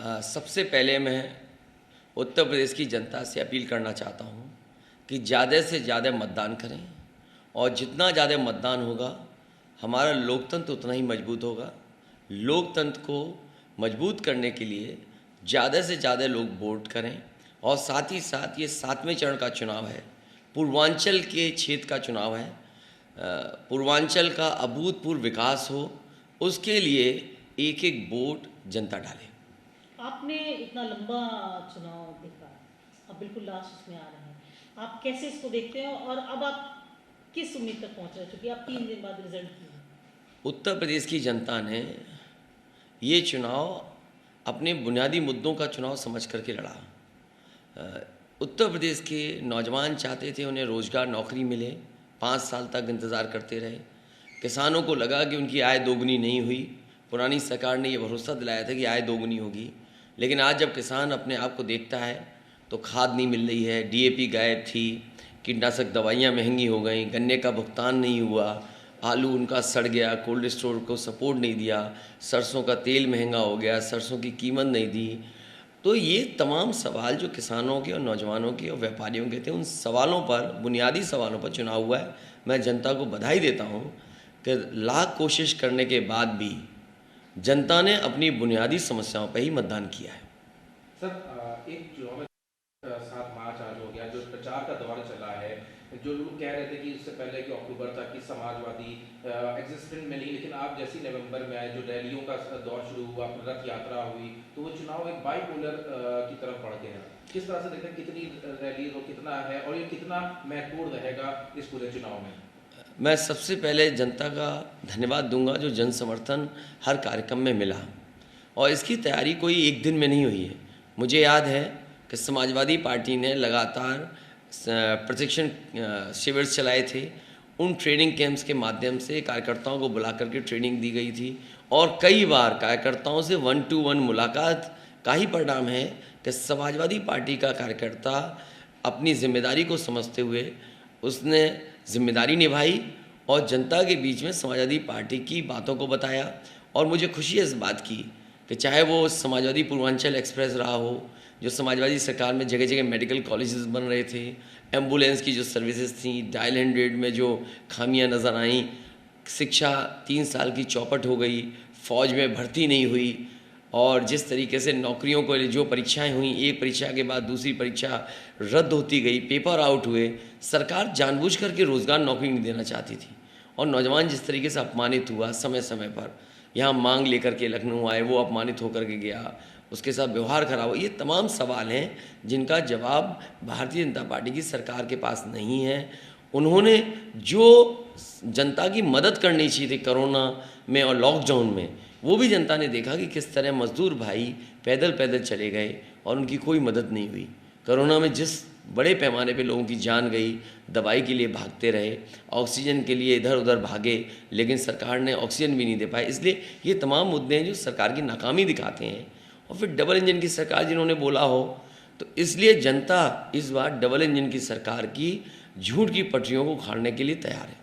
सबसे पहले मैं उत्तर प्रदेश की जनता से अपील करना चाहता हूँ कि ज़्यादा से ज़्यादा मतदान करें और जितना ज़्यादा मतदान होगा हमारा लोकतंत्र उतना ही मजबूत होगा। लोकतंत्र को मजबूत करने के लिए ज़्यादा से ज़्यादा लोग वोट करें और साथ ही साथ ये 7वें चरण का चुनाव है, पूर्वांचल के क्षेत्र का चुनाव है। पूर्वांचल का अभूतपूर्व विकास हो, उसके लिए एक एक वोट जनता डाले। आपने इतना लंबा चुनाव देखा, अब बिल्कुल लास्ट में आ रहे हैं, आप कैसे इसको देखते हो और अब आप किस उम्मीद तक पहुंच रहे हो, क्योंकि आप 3 दिन बाद रिजल्ट किए? उत्तर प्रदेश की जनता ने ये चुनाव अपने बुनियादी मुद्दों का चुनाव समझ करके लड़ा। उत्तर प्रदेश के नौजवान चाहते थे उन्हें रोज़गार, नौकरी मिले, 5 साल तक इंतज़ार करते रहे। किसानों को लगा कि उनकी आय दोगुनी नहीं हुई। पुरानी सरकार ने ये भरोसा दिलाया था कि आय दोगुनी होगी, लेकिन आज जब किसान अपने आप को देखता है तो खाद नहीं मिल रही है, डीएपी गायब थी, कीटनाशक दवाइयाँ महंगी हो गई, गन्ने का भुगतान नहीं हुआ, आलू उनका सड़ गया, कोल्ड स्टोर को सपोर्ट नहीं दिया, सरसों का तेल महंगा हो गया, सरसों की कीमत नहीं दी। तो ये तमाम सवाल जो किसानों के और नौजवानों के और व्यापारियों के थे, उन सवालों पर, बुनियादी सवालों पर चुनाव हुआ है। मैं जनता को बधाई देता हूँ कि लाख कोशिश करने के बाद भी जनता ने अपनी बुनियादी समस्याओं पर ही मतदान किया है। सर, एक चुनाव में 7 मार्च आज हो गया, जो प्रचार का दौर चला है, जो लोग कह रहे थे कि इससे पहले कि अक्टूबर तक कि समाजवादी एग्जिस्टेंट में नहीं, लेकिन आप जैसी नवंबर में आए, जो रैलियों का दौर शुरू हुआ, रथ यात्रा हुई, तो वो चुनाव एक बाइपोलर की तरफ बढ़ गया। किस तरह से देखते हैं, कितनी रैली और कितना है और ये कितना महत्वपूर्ण रहेगा इस पूरे चुनाव में? मैं सबसे पहले जनता का धन्यवाद दूंगा जो जन समर्थन हर कार्यक्रम में मिला, और इसकी तैयारी कोई एक दिन में नहीं हुई है। मुझे याद है कि समाजवादी पार्टी ने लगातार प्रशिक्षण शिविर चलाए थे। उन ट्रेनिंग कैंप्स के माध्यम से कार्यकर्ताओं को बुला करके ट्रेनिंग दी गई थी, और कई बार कार्यकर्ताओं से 1-to-1 मुलाकात का ही परिणाम है कि समाजवादी पार्टी का कार्यकर्ता अपनी जिम्मेदारी को समझते हुए उसने जिम्मेदारी निभाई और जनता के बीच में समाजवादी पार्टी की बातों को बताया। और मुझे खुशी है इस बात की कि चाहे वो समाजवादी पूर्वांचल एक्सप्रेस रहा हो, जो समाजवादी सरकार में जगह जगह मेडिकल कॉलेजेस बन रहे थे, एम्बुलेंस की जो सर्विसेज थी, डायल 100 में जो खामियां नज़र आईं, शिक्षा 3 साल की चौपट हो गई, फ़ौज में भर्ती नहीं हुई, और जिस तरीके से नौकरियों को जो परीक्षाएं हुई, एक परीक्षा के बाद दूसरी परीक्षा रद्द होती गई, पेपर आउट हुए, सरकार जानबूझ करके रोज़गार नौकरी नहीं देना चाहती थी, और नौजवान जिस तरीके से अपमानित हुआ, समय समय पर यहाँ मांग लेकर के लखनऊ आए, वो अपमानित होकर के गया, उसके साथ व्यवहार खराब हो। ये तमाम सवाल हैं जिनका जवाब भारतीय जनता पार्टी की सरकार के पास नहीं है। उन्होंने जो जनता की मदद करनी चाहिए थी कोरोना में और लॉकडाउन में, वो भी जनता ने देखा कि किस तरह मजदूर भाई पैदल पैदल चले गए और उनकी कोई मदद नहीं हुई। कोरोना में जिस बड़े पैमाने पे लोगों की जान गई, दवाई के लिए भागते रहे, ऑक्सीजन के लिए इधर उधर भागे, लेकिन सरकार ने ऑक्सीजन भी नहीं दे पाए। इसलिए ये तमाम मुद्दे हैं जो सरकार की नाकामी दिखाते हैं। और फिर डबल इंजन की सरकार जिन्होंने बोला हो, तो इसलिए जनता इस बार डबल इंजन की सरकार की झूठ की पटरियों को उखाड़ने के लिए तैयार है।